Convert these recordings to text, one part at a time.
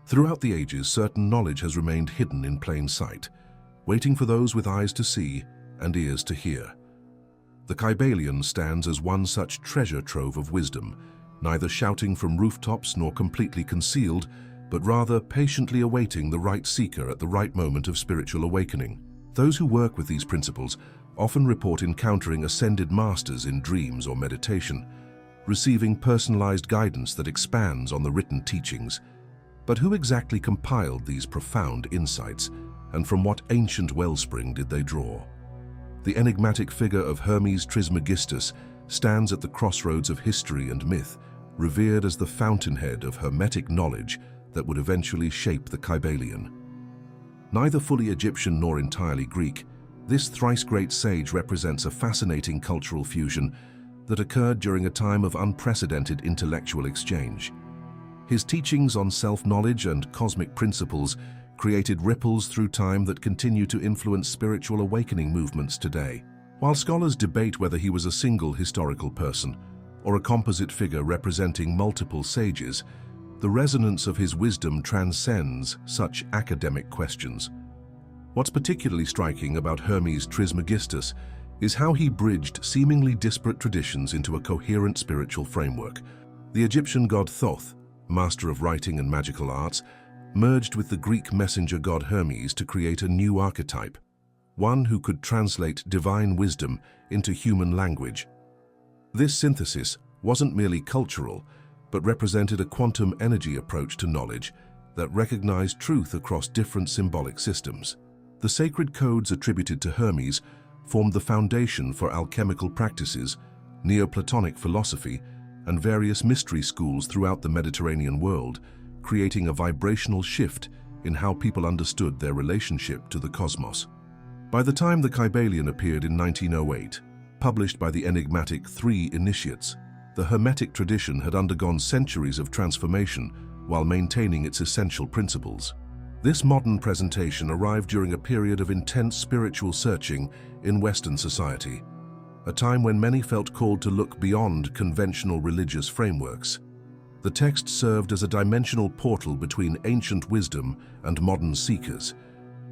Throughout the ages, certain knowledge has remained hidden in plain sight, waiting for those with eyes to see and ears to hear. The Kybalion stands as one such treasure trove of wisdom, neither shouting from rooftops nor completely concealed, but rather patiently awaiting the right seeker at the right moment of spiritual awakening. Those who work with these principles often report encountering ascended masters in dreams or meditation, receiving personalized guidance that expands on the written teachings. But who exactly compiled these profound insights, and from what ancient wellspring did they draw? The enigmatic figure of Hermes Trismegistus stands at the crossroads of history and myth, revered as the fountainhead of Hermetic knowledge that would eventually shape the Kybalion. Neither fully Egyptian nor entirely Greek, this thrice great sage represents a fascinating cultural fusion that occurred during a time of unprecedented intellectual exchange. His teachings on self-knowledge and cosmic principles created ripples through time that continue to influence spiritual awakening movements today. While scholars debate whether he was a single historical person or a composite figure representing multiple sages, the resonance of his wisdom transcends such academic questions. What's particularly striking about Hermes Trismegistus is how he bridged seemingly disparate traditions into a coherent spiritual framework. The Egyptian god Thoth, master of writing and magical arts, merged with the Greek messenger god Hermes to create a new archetype, one who could translate divine wisdom into human language. This synthesis wasn't merely cultural, but represented a quantum energy approach to knowledge that recognized truth across different symbolic systems. The sacred codes attributed to Hermes formed the foundation for alchemical practices, Neoplatonic philosophy, and various mystery schools throughout the Mediterranean world, creating a vibrational shift in how people understood their relationship to the cosmos. By the time the Kybalion appeared in 1908, published by the enigmatic Three Initiates, the Hermetic tradition had undergone centuries of transformation while maintaining its essential principles. This modern presentation arrived during a period of intense spiritual searching in Western society, a time when many felt called to look beyond conventional religious frameworks. The text served as a dimensional portal between ancient wisdom and modern seekers,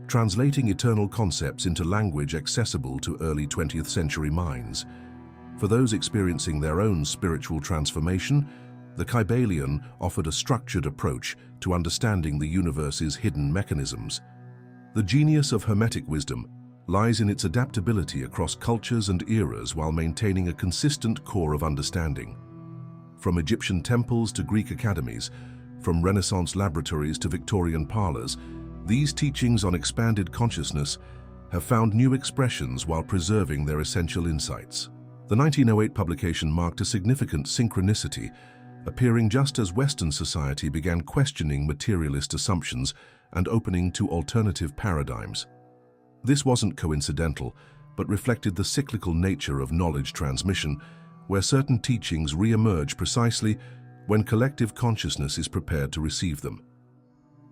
translating eternal concepts into language accessible to early 20th century minds. For those experiencing their own spiritual transformation, the Kybalion offered a structured approach to understanding the universe's hidden mechanisms. The genius of Hermetic wisdom lies in its adaptability across cultures and eras while maintaining a consistent core of understanding. From Egyptian temples to Greek academies, from Renaissance laboratories to Victorian parlors, these teachings on expanded consciousness have found new expressions while preserving their essential insights. The 1908 publication marked a significant synchronicity, appearing just as Western society began questioning materialist assumptions and opening to alternative paradigms. This wasn't coincidental, but reflected the cyclical nature of knowledge transmission, where certain teachings re-emerge precisely when collective consciousness is prepared to receive them.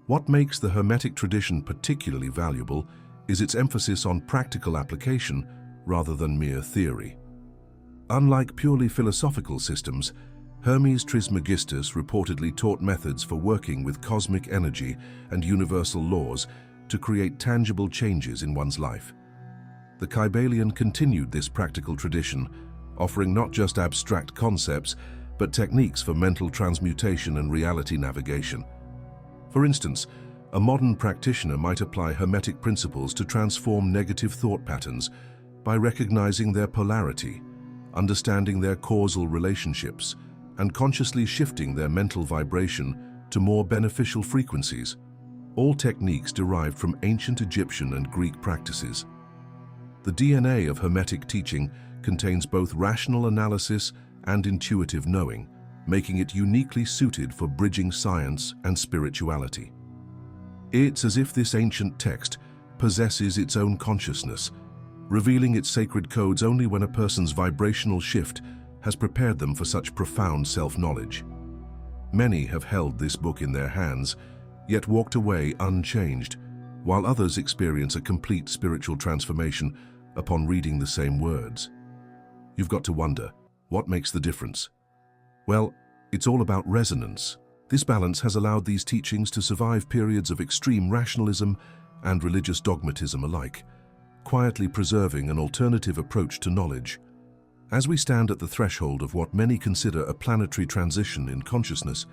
What makes the Hermetic tradition particularly valuable is its emphasis on practical application rather than mere theory. Unlike purely philosophical systems, Hermes Trismegistus reportedly taught methods for working with cosmic energy and universal laws to create tangible changes in one's life. The Kybalion continued this practical tradition, offering not just abstract concepts, but techniques for mental transmutation and reality navigation. For instance, a modern practitioner might apply Hermetic principles to transform negative thought patterns by recognizing their polarity, understanding their causal relationships, and consciously shifting their mental vibration to more beneficial frequencies, all techniques derived from ancient Egyptian and Greek practices. The DNA of Hermetic teaching contains both rational analysis and intuitive knowing, making it uniquely suited for bridging science and spirituality. It's as if this ancient text possesses its own consciousness, revealing its sacred codes only when a person's vibrational shift has prepared them for such profound self-knowledge. Many have held this book in their hands, yet walked away unchanged, while others experience a complete spiritual transformation upon reading the same words. You've got to wonder, what makes the difference? Well, it's all about resonance. This balance has allowed these teachings to survive periods of extreme rationalism and religious dogmatism alike, quietly preserving an alternative approach to knowledge. As we stand at the threshold of what many consider a planetary transition in consciousness,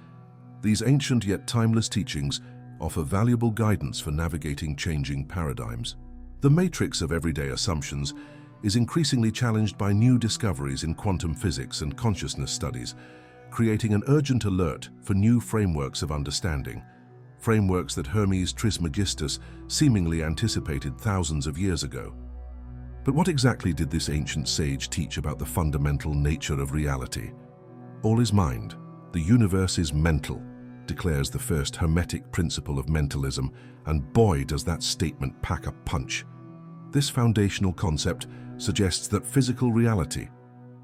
these ancient yet timeless teachings offer valuable guidance for navigating changing paradigms. The matrix of everyday assumptions is increasingly challenged by new discoveries in quantum physics and consciousness studies, creating an urgent alert for new frameworks of understanding, frameworks that Hermes Trismegistus seemingly anticipated thousands of years ago. But what exactly did this ancient sage teach about the fundamental nature of reality? All is mind. The universe is mental, declares the first Hermetic principle of mentalism, and boy, does that statement pack a punch. This foundational concept suggests that physical reality,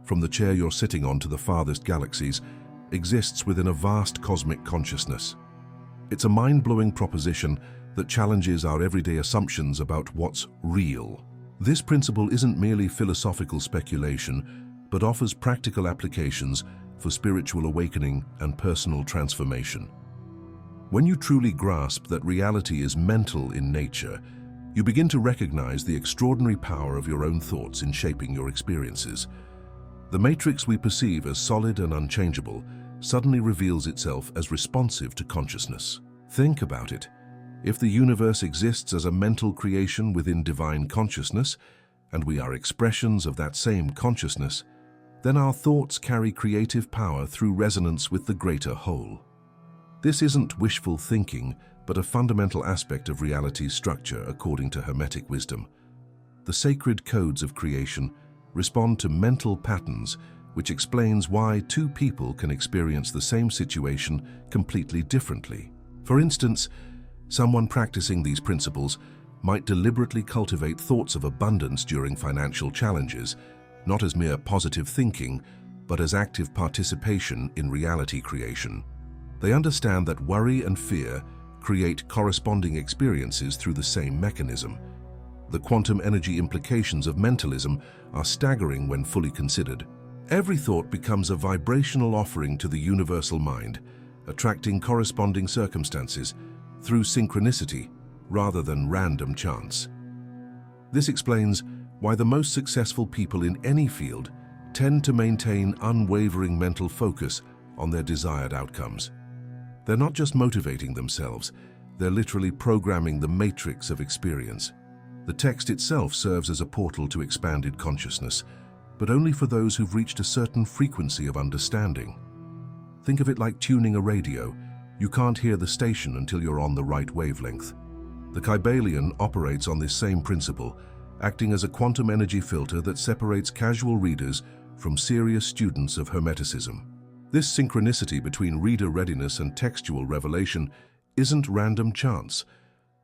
from the chair you're sitting on to the farthest galaxies, exists within a vast cosmic consciousness. It's a mind-blowing proposition that challenges our everyday assumptions about what's real. This principle isn't merely philosophical speculation, but offers practical applications for spiritual awakening and personal transformation. When you truly grasp that reality is mental in nature, you begin to recognize the extraordinary power of your own thoughts in shaping your experiences. The matrix we perceive as solid and unchangeable suddenly reveals itself as responsive to consciousness. Think about it. If the universe exists as a mental creation within divine consciousness, and we are expressions of that same consciousness, then our thoughts carry creative power through resonance with the greater whole. This isn't wishful thinking, but a fundamental aspect of reality's structure according to Hermetic wisdom. The sacred codes of creation respond to mental patterns, which explains why two people can experience the same situation completely differently. For instance, someone practicing these principles might deliberately cultivate thoughts of abundance during financial challenges, not as mere positive thinking, but as active participation in reality creation. They understand that worry and fear create corresponding experiences through the same mechanism. The quantum energy implications of mentalism are staggering when fully considered. Every thought becomes a vibrational offering to the universal mind, attracting corresponding circumstances through synchronicity rather than random chance. This explains why the most successful people in any field tend to maintain unwavering mental focus on their desired outcomes. They're not just motivating themselves, they're literally programming the matrix of experience. The text itself serves as a portal to expanded consciousness, but only for those who've reached a certain frequency of understanding. Think of it like tuning a radio. You can't hear the station until you're on the right wavelength. The Kybalion operates on this same principle, acting as a quantum energy filter that separates casual readers from serious students of Hermeticism. This synchronicity between reader readiness and textual revelation isn't random chance,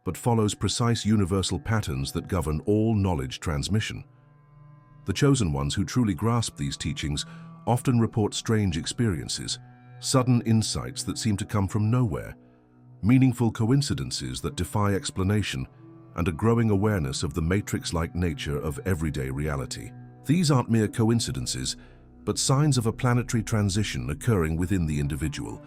but follows precise universal patterns that govern all knowledge transmission. The chosen ones who truly grasp these teachings often report strange experiences, sudden insights that seem to come from nowhere, meaningful coincidences that defy explanation, and a growing awareness of the matrix-like nature of everyday reality. These aren't mere coincidences, but signs of a planetary transition occurring within the individual.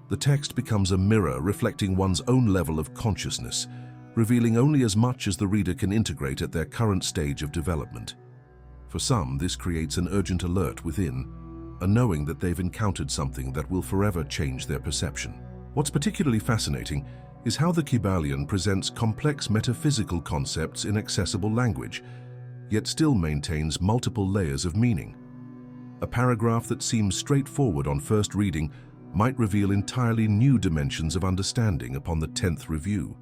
The text becomes a mirror reflecting one's own level of consciousness, revealing only as much as the reader can integrate at their current stage of development. For some, this creates an urgent alert within, a knowing that they've encountered something that will forever change their perception. What's particularly fascinating is how the Kybalion presents complex metaphysical concepts in accessible language, yet still maintains multiple layers of meaning. A paragraph that seems straightforward on first reading might reveal entirely new dimensions of understanding upon the 10th review.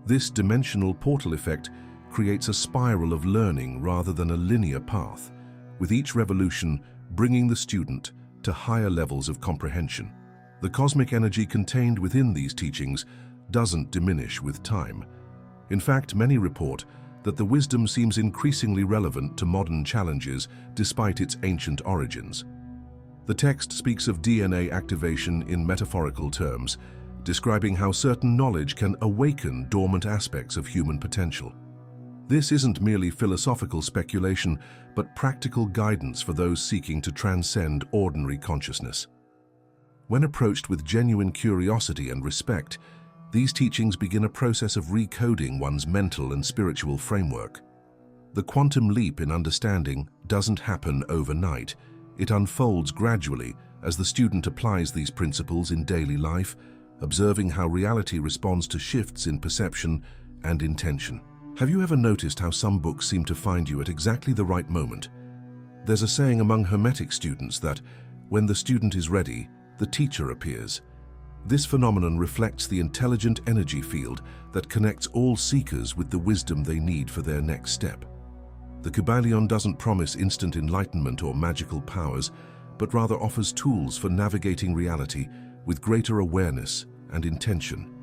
This dimensional portal effect creates a spiral of learning rather than a linear path, with each revolution bringing the student to higher levels of comprehension. The cosmic energy contained within these teachings doesn't diminish with time. In fact, many report that the wisdom seems increasingly relevant to modern challenges despite its ancient origins. The text speaks of DNA activation in metaphorical terms, describing how certain knowledge can awaken dormant aspects of human potential. This isn't merely philosophical speculation, but practical guidance for those seeking to transcend ordinary consciousness. When approached with genuine curiosity and respect, these teachings begin a process of recoding one's mental and spiritual framework. The quantum leap in understanding doesn't happen overnight. It unfolds gradually as the student applies these principles in daily life, observing how reality responds to shifts in perception and intention. Have you ever noticed how some books seem to find you at exactly the right moment? There's a saying among Hermetic students that, when the student is ready, the teacher appears. This phenomenon reflects the intelligent energy field that connects all seekers with the wisdom they need for their next step. The Kybalion doesn't promise instant enlightenment or magical powers, but rather offers tools for navigating reality with greater awareness and intention.